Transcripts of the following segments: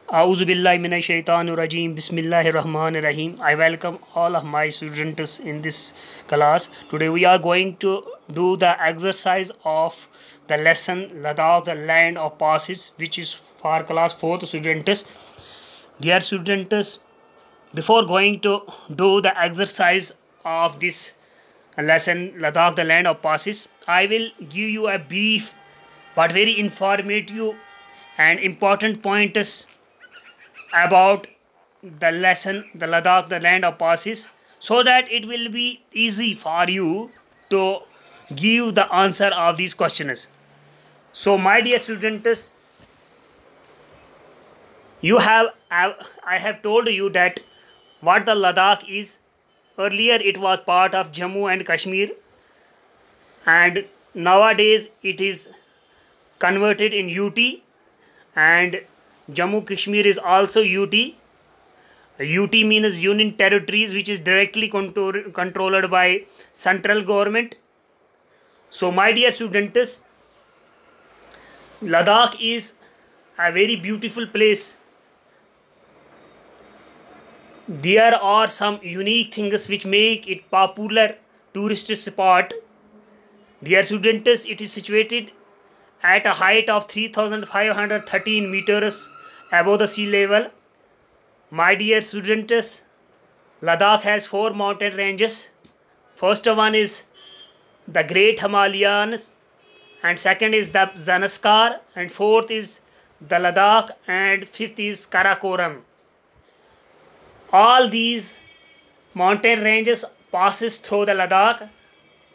Auzubillahiminash-shaytanir-rajim. Bismillahir-rahmanir-rahim. I welcome all of my students in this class. Today we are going to do the exercise of the lesson Ladakh, the land of passes, which is for class 4th students. Dear students, before going to do the exercise of this lesson Ladakh, the land of passes, I will give you a brief but very informative and important pointers about the lesson the Ladakh, the land of passes, so that it will be easy for you to give the answer of these questions. So my dear students, I have told you that what the Ladakh is. Earlier it was part of Jammu and Kashmir, and nowadays it is converted in UT, and Jammu Kashmir is also UT. UT means Union Territories, which is directly controlled by central government. So my dear students, Ladakh is a very beautiful place. There are some unique things which make it popular tourist spot. Dear students, it is situated at a height of 3,513 meters above the sea level. My dear students, Ladakh has 4 mountain ranges. First one is the Great Himalayas, and second is the Zanskar, and fourth is the Ladakh, and fifth is Karakoram. All these mountain ranges passes through the Ladakh.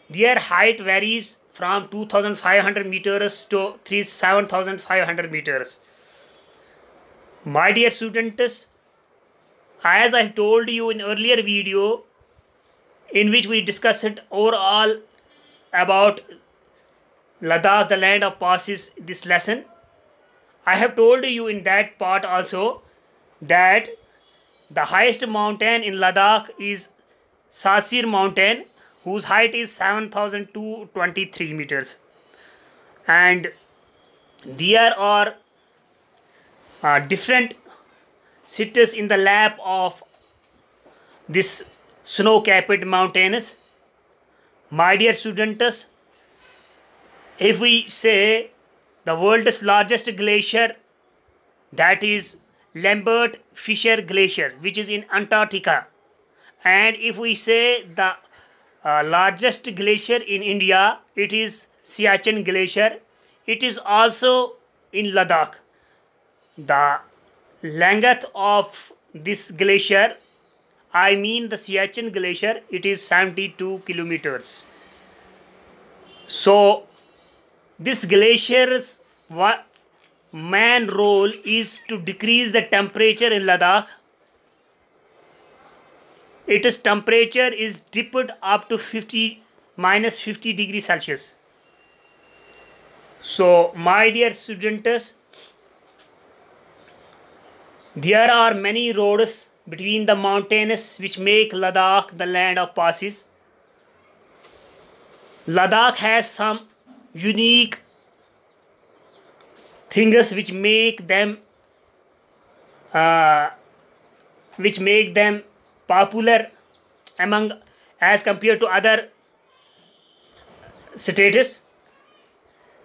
Their height varies from 2,500 meters to 7,500 meters. My dear students, as I told you in earlier video, in which we discussed overall about Ladakh, the land of passes, this lesson, I have told you in that part also that the highest mountain in Ladakh is Sasir mountain, whose height is 7,223 meters, and there are different cities in the lap of this snow-capped mountains. My dear students, if we say the world's largest glacier, that is Lambert Fisher Glacier, which is in Antarctica, and if we say the largest glacier in India, it is Siachen Glacier. It is also in Ladakh. The length of this glacier, I mean the Siachen Glacier, it is 72 kilometers. So this glacier's main role is to decrease the temperature in Ladakh. Its temperature is dipped up to minus 50 degrees Celsius. So my dear students, there are many roads between the mountains which make Ladakh the land of passes. Ladakh has some unique things which make them popular among as compared to other states.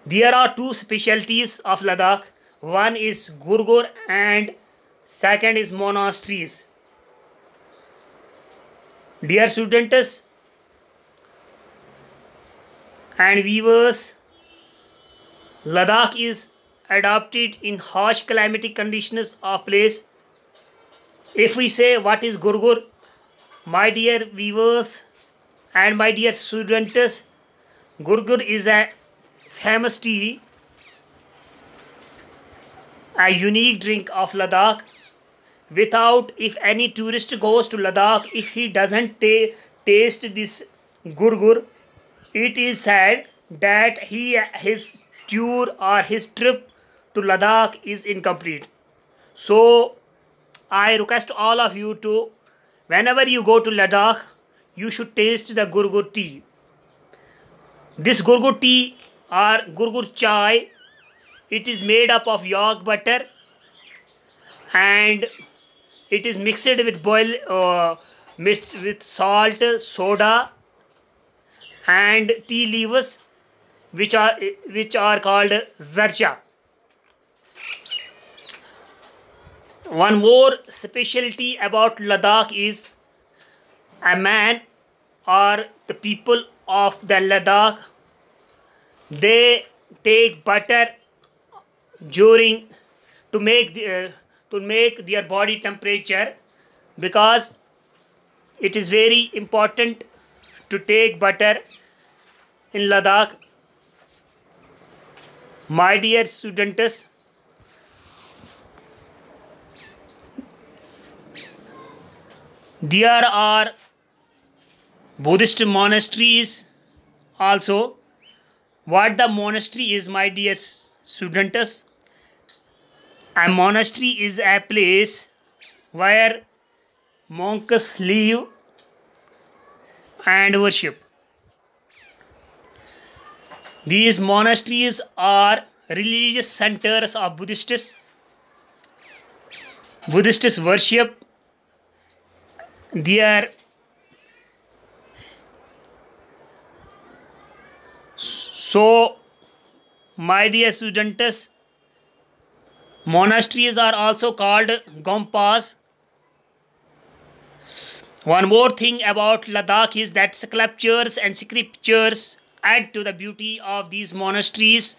There are 2 specialties of Ladakh. One is Gurgur and second is monasteries. Dear students and viewers, Ladakh is adapted in harsh climatic conditions of place. If we say what is Gurgur, my dear viewers and my dear students, Gurgur is a famous tea, a unique drink of Ladakh. Without, if any tourist goes to Ladakh, if he doesn't taste this Gurgur, it is said that his tour or his trip to Ladakh is incomplete. So I request all of you to, whenever you go to Ladakh, you should taste the Gurgur tea. This Gurgur tea or Gurgur chai, it is made up of yak butter and it is mixed with mixed with salt, soda, and tea leaves, which are called zarcha. One more specialty about Ladakh is a man or the people of the Ladakh, they take butter during to make their body temperature, because it is very important to take butter in Ladakh. My dear students, there are Buddhist monasteries also. What the monastery is, my dear students? A monastery is a place where monks live and worship. These monasteries are religious centers of Buddhists. Buddhists worship their so, my dear students, monasteries are also called gompas. One more thing about Ladakh is that sculptures and scriptures add to the beauty of these monasteries,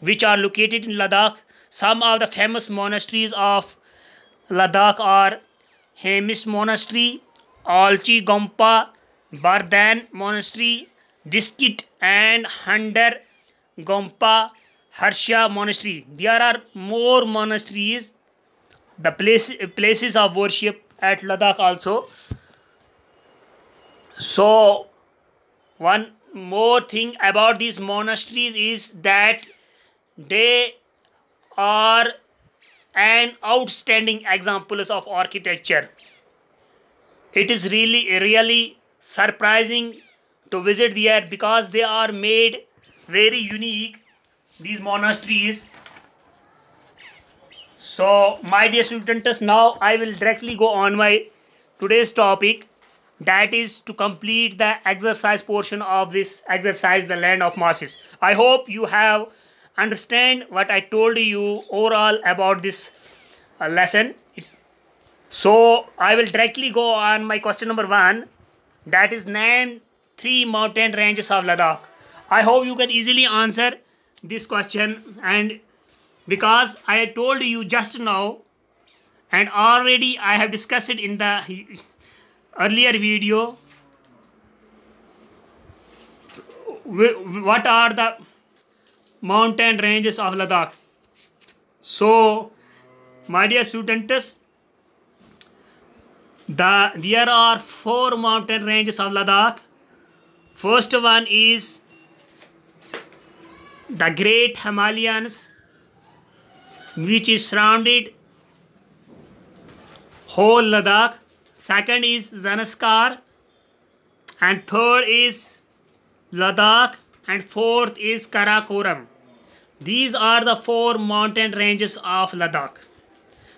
which are located in Ladakh. Some of the famous monasteries of Ladakh are Hemis Monastery, Alchi Gompa, Bardan Monastery, Diskit, and Handar Gompa Harsha Monastery. There are more monasteries, the places of worship at Ladakh also. So, one more thing about these monasteries is that they are an outstanding examples of architecture. It is really surprising to visit there, because they are made very unique, these monasteries. So, my dear students, now I will directly go on my today's topic, that is to complete the exercise portion of this exercise, the land of masses. I hope you have understand what I told you overall about this lesson. So I will directly go on my question number 1, that is name 3 mountain ranges of Ladakh. I hope you can easily answer this question, and because I told you just now and already I have discussed it in the earlier video, what are the mountain ranges of Ladakh. So, my dear students, there are 4 mountain ranges of Ladakh. First one is the Great Himalayas, which is surrounded whole Ladakh. Second is Zanskar, and third is Ladakh, and fourth is Karakoram. These are the 4 mountain ranges of Ladakh.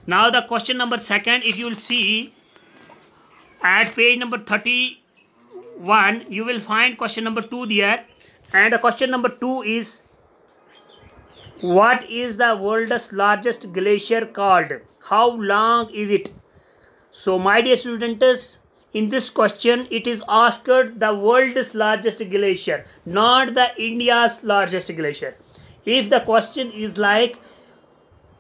Now the question number 2, if you will see at page number 31, you will find question number 2 there, and the question number 2 is, what is the world's largest glacier called? How long is it? So, my dear students, in this question it is asked the world's largest glacier, not the India's largest glacier. If the question is like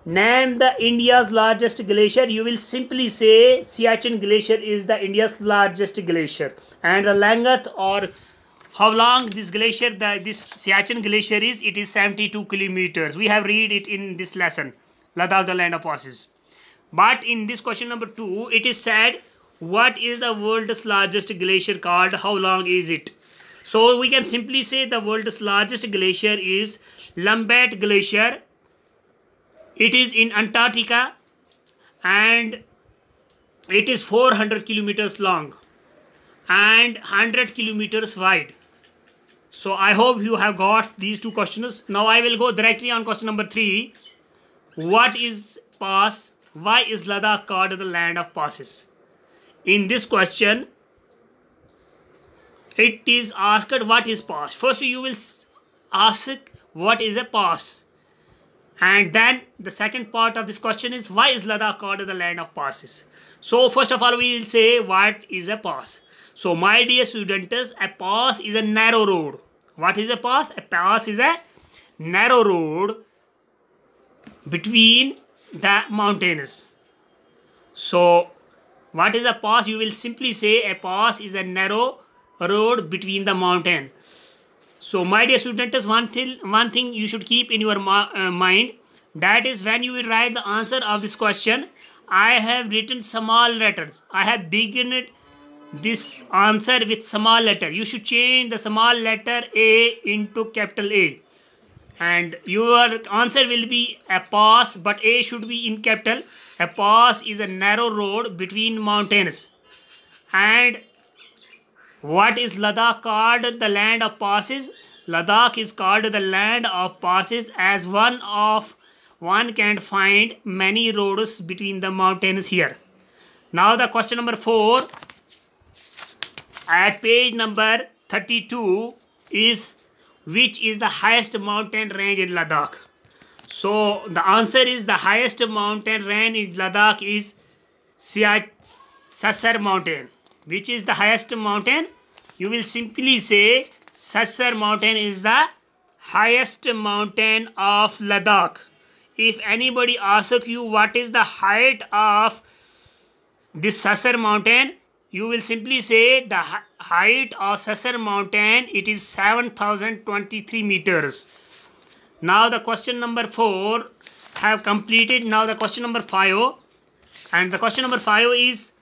name the India's largest glacier, you will simply say Siachen Glacier is the India's largest glacier, and the length or how long this glacier, this Siachen Glacier is, it is 72 kilometers. We have read it in this lesson, Ladakh, the land of oases. But in this question number 2, it is said, what is the world's largest glacier called? How long is it? So we can simply say the world's largest glacier is Lambat Glacier. It is in Antarctica, and it is 400 kilometers long and 100 kilometers wide. So I hope you have got these 2 questions. Now I will go directly on question number 3. What is pass why is Ladakh called the land of passes? In this question, it is asked what is pass. First you will ask what is a pass, and then the second part of this question is why is Ladakh called the land of passes. So first of all we will say what is a pass. So my dear students, a pass is a narrow road. What is a pass? A pass is a narrow road between the mountains. So what is a pass? You will simply say a pass is a narrow road between the mountain. So my dear students, one thing you should keep in your mind, that is when you will write the answer of this question, I have written small letters. I have begun this answer with small letter. You should change the small letter A into capital A, and your answer will be a pass, but A should be in capital. A pass is a narrow road between mountains. And what is Ladakh called the land of passes? Ladakh is called the land of passes as one can find many roads between the mountains here. Now the question number 4 at page number 32 is, which is the highest mountain range in Ladakh? So the answer is, the highest mountain range in Ladakh is Sasar mountain. Which is the highest mountain? You will simply say Sasar mountain is the highest mountain of Ladakh. If anybody asks you what is the height of this Sasar mountain, you will simply say the height of Sasar mountain, it is 7023 meters. Now the question number 4 have completed. Now the question number 5, and the question number 5 is,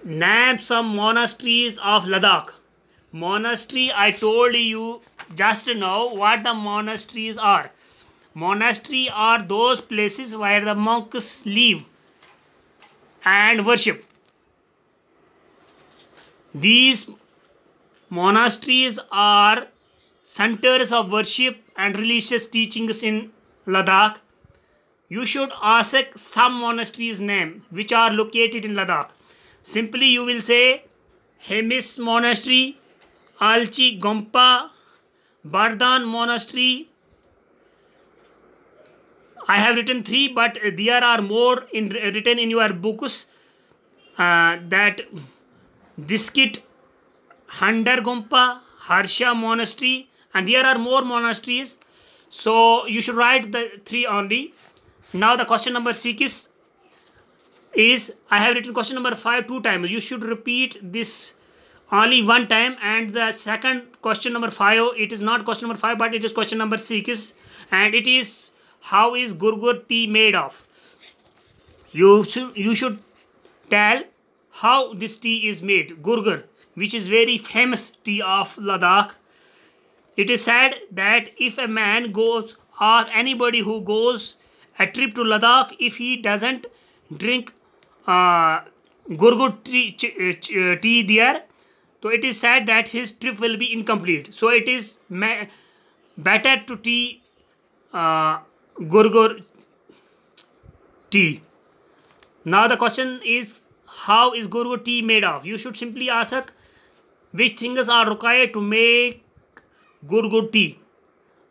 name some monasteries of Ladakh. Monastery, I told you just now what the monasteries are. Monastery are those places where the monks live and worship. These monasteries are centers of worship and religious teachings in Ladakh. You should ask some monasteries name which are located in Ladakh. Simply you will say Hemis Monastery, Alchi Gompa, Bardhan Monastery. I have written 3, but there are more written in your books. That Diskit, Handar Gompa, Harsha Monastery, and there are more monasteries. So you should write the 3 only. Now the question number 6 is, I have written question number 5 2 times. You should repeat this only 1 time. And the second question number 5, it is not question number 5, but it is question number 6, and it is, how is Gurgur tea made of? You should tell how this tea is made. Gurgur, which is very famous tea of Ladakh. It is said that if a man goes, or anybody who goes a trip to Ladakh, if he doesn't drink Gurgur tea there, so it is said that his trip will be incomplete. So it is better to tea Gurgur tea. Now the question is, how is Gurgur tea made of? You should simply ask which things are required to make Gurgur tea.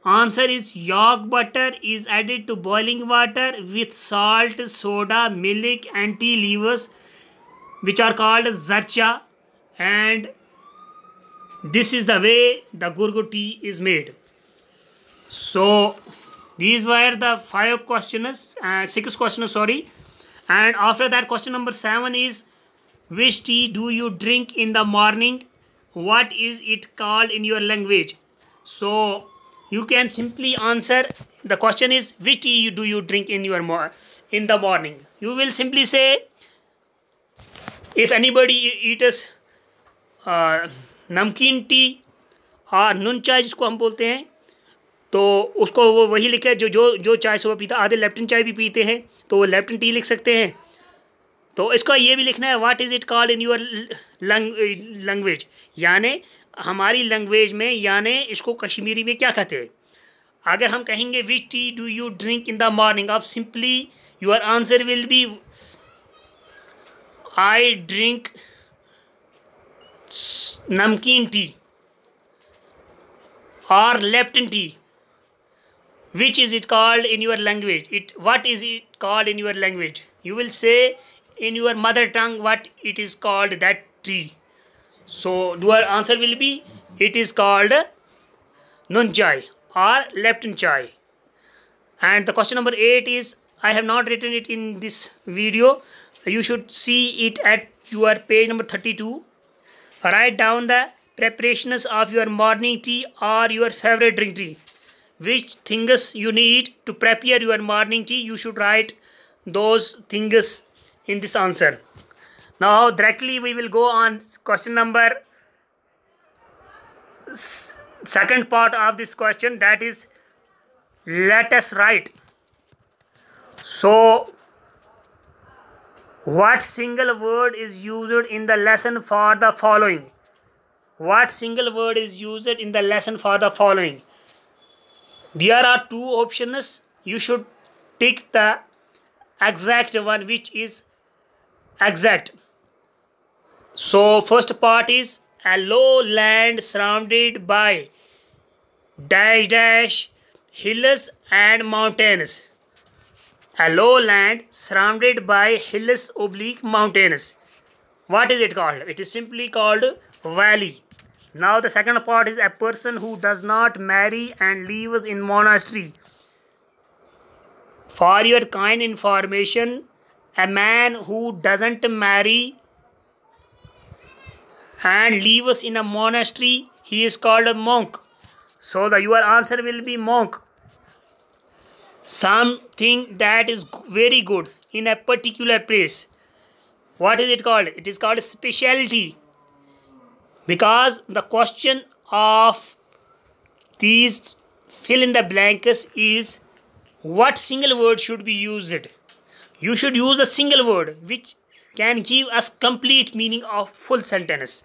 Answer is, yak butter is added to boiling water with salt, soda, milk and tea leaves, which are called zarcha, and this is the way the Gurgur tea is made. So these were the 5 questions, 6 questions, sorry. And after that, question number 7 is, which tea do you drink in the morning? What is it called in your language? So you can simply answer. The question is, which tea do you drink in the morning? You will simply say, if anybody eats नमकीन T और नून चाय जिसको हम बोलते हैं, तो उसको वो वही लिखे जो चाय सुबह पीता। आधे लेप्टन चाय भी पीते हैं तो वो लेप्टन टी लिख सकते हैं। तो इसका ये भी लिखना है, what is it called in your language, यानी हमारी लैंग्वेज में, यानी इसको कश्मीरी में क्या कहते हैं। अगर हम कहेंगे which tea do you drink in the morning, आप simply Your answer will be I drink namkeen tea or Lipton tea. Which is it called in your language? What is it called in your language? You will say in your mother tongue what it is called, that tea. So your answer will be it is called nun chai or Lipton chai. And the question number 8 is, I have not written it in this video. You should see it at your page number 32. Write down the preparations of your morning tea or your favorite drink tea. Which things you need to prepare your morning tea, you should write those things in this answer. Now directly we will go on question number second part of this question, that is let us write. So what single word is used in the lesson for the following? What single word is used in the lesson for the following? There are two options. You should tick the exact one, which is exact. So first part is a low land surrounded by dash dash hills and mountains. A low land surrounded by hills oblique mountains. What is it called? It is simply called valley. Now the second part is a person who does not marry and lives in monastery. For your kind information, a man who doesn't marry and lives in a monastery, he is called a monk. So your answer will be monk. Something that is very good in a particular place. What is it called? It is called specialty. Because the question of these fill in the blanks is what single word should be used. You should use a single word which can give us complete meaning of full sentence.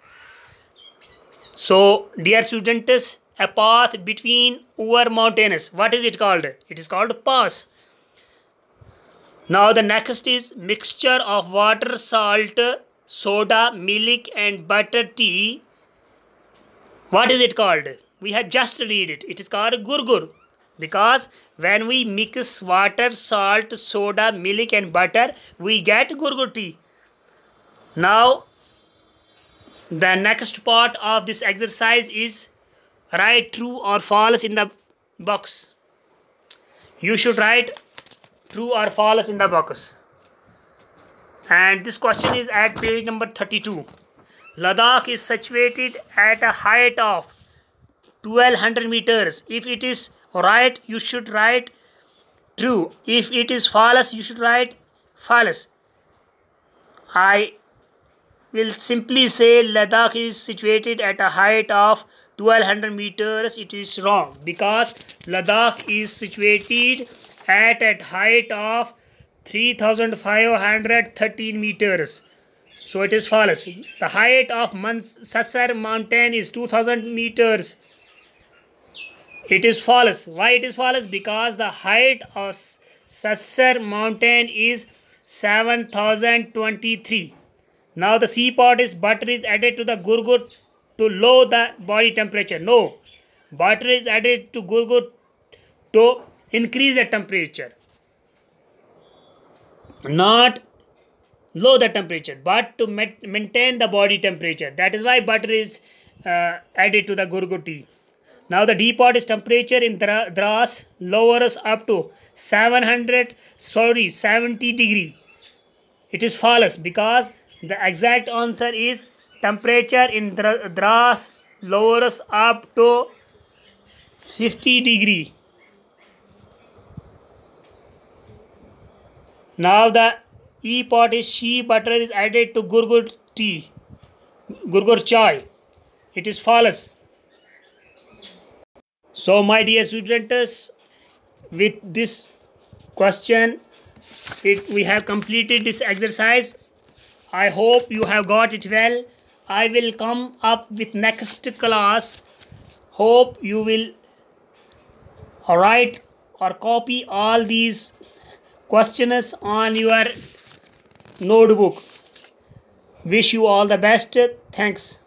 So dear students, a path between over mountains, what is it called? It is called pass. Now the next is mixture of water, salt, soda, milk and butter tea. What is it called? We have just read it. It is called gurgur. Because when we mix water, salt, soda, milk and butter, we get gurgur tea. Now the next part of this exercise is write true or false in the box. You should write true or false in the box. And this question is at page number 32. Ladakh is situated at a height of 1200 meters. If it is right, you should write true. If it is false, you should write false. I will simply say Ladakh is situated at a height of 1200 meters. It is wrong because Ladakh is situated at a height of 3513 meters. So it is false. The height of Mansar mountain is 2000 meters. It is false. Why it is false? Because the height of Sassar mountain is 7023. Now the C part is butter is added to the gurgur to lower the body temperature. No. Butter is added to gurgur to increase the temperature. Not lower the temperature, but to maintain the body temperature. That is why butter is added to the gurgur tea. Now the D part is temperature in Dras lowers up to 70 degree. It is false because the exact answer is temperature in Dras lowers up to 50 degree. Now the E part is shea butter is added to gurgur tea, gurgur chai. It is false. So my dear students, with this question, we have completed this exercise. I hope you have got it well. I will come up with next class. Hope you will write or copy all these questions on your notebook. Wish you all the best. Thanks.